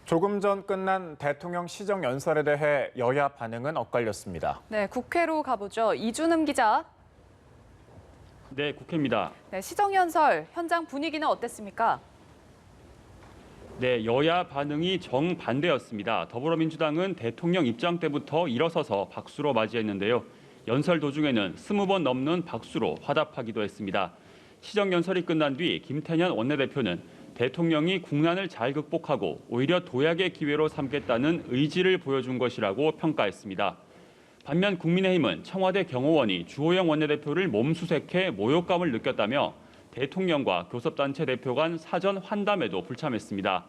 조금 전 끝난 대통령 시정연설에 대해 여야 반응은 엇갈렸습니다. 네, 국회로 가보죠. 이준흠 기자. 네, 국회입니다. 네, 시정연설 현장 분위기는 어땠습니까? 네, 여야 반응이 정반대였습니다. 더불어민주당은 대통령 입장 때부터 일어서서 박수로 맞이했는데요. 연설 도중에는 20번 넘는 박수로 화답하기도 했습니다. 시정연설이 끝난 뒤 김태년 원내대표는 대통령이 국난을 잘 극복하고 오히려 도약의 기회로 삼겠다는 의지를 보여준 것이라고 평가했습니다. 반면 국민의힘은 청와대 경호원이 주호영 원내대표를 몸수색해 모욕감을 느꼈다며 대통령과 교섭단체 대표 간 사전 환담에도 불참했습니다.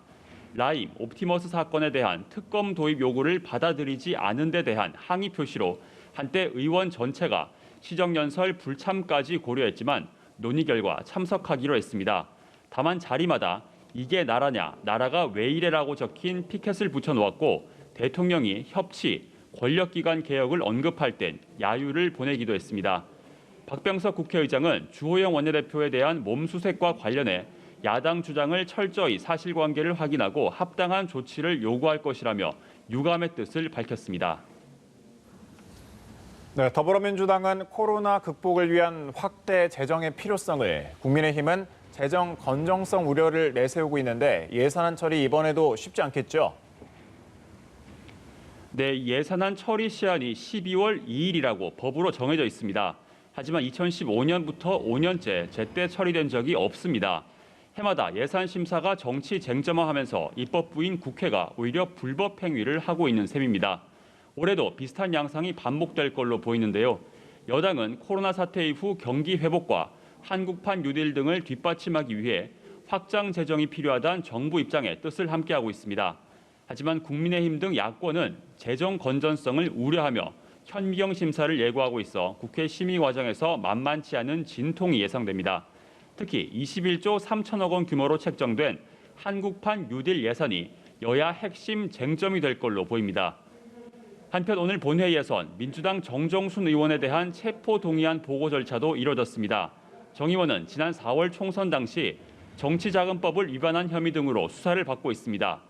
라임, 옵티머스 사건에 대한 특검 도입 요구를 받아들이지 않은 데 대한 항의 표시로 한때 의원 전체가 시정연설 불참까지 고려했지만 논의 결과 참석하기로 했습니다. 다만 자리마다 이게 나라냐, 나라가 왜 이래라고 적힌 피켓을 붙여놓았고 대통령이 협치, 권력기관 개혁을 언급할 땐 야유를 보내기도 했습니다. 박병석 국회의장은 주호영 원내대표에 대한 몸수색과 관련해 야당 주장을 철저히 사실관계를 확인하고 합당한 조치를 요구할 것이라며 유감의 뜻을 밝혔습니다. 네, 더불어민주당은 코로나 극복을 위한 확대 재정의 필요성을, 국민의힘은 재정 건정성 우려를 내세우고 있는데 예산안 처리 이번에도 쉽지 않겠죠? 네, 예산안 처리 시한이 12월 2일이라고 법으로 정해져 있습니다. 하지만 2015년부터 5년째 제때 처리된 적이 없습니다. 해마다 예산 심사가 정치 쟁점화하면서 입법부인 국회가 오히려 불법 행위를 하고 있는 셈입니다. 올해도 비슷한 양상이 반복될 걸로 보이는데요. 여당은 코로나 사태 이후 경기 회복과 한국판 뉴딜 등을 뒷받침하기 위해 확장 재정이 필요하다는 정부 입장에 뜻을 함께하고 있습니다. 하지만 국민의힘 등 야권은 재정 건전성을 우려하며 현미경 심사를 예고하고 있어 국회 심의 과정에서 만만치 않은 진통이 예상됩니다. 특히 21조 3천억 원 규모로 책정된 한국판 뉴딜 예산이 여야 핵심 쟁점이 될 걸로 보입니다. 한편 오늘 본회의에선 민주당 정정순 의원에 대한 체포동의안 보고 절차도 이뤄졌습니다. 정 의원은 지난 4월 총선 당시 정치자금법을 위반한 혐의 등으로 수사를 받고 있습니다.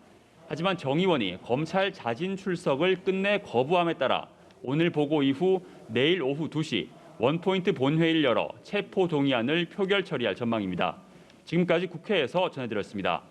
하지만 정 의원이 검찰 자진 출석을 끝내 거부함에 따라 오늘 보고 이후 내일 오후 2시 원포인트 본회의를 열어 체포동의안을 표결 처리할 전망입니다. 지금까지 국회에서 전해드렸습니다.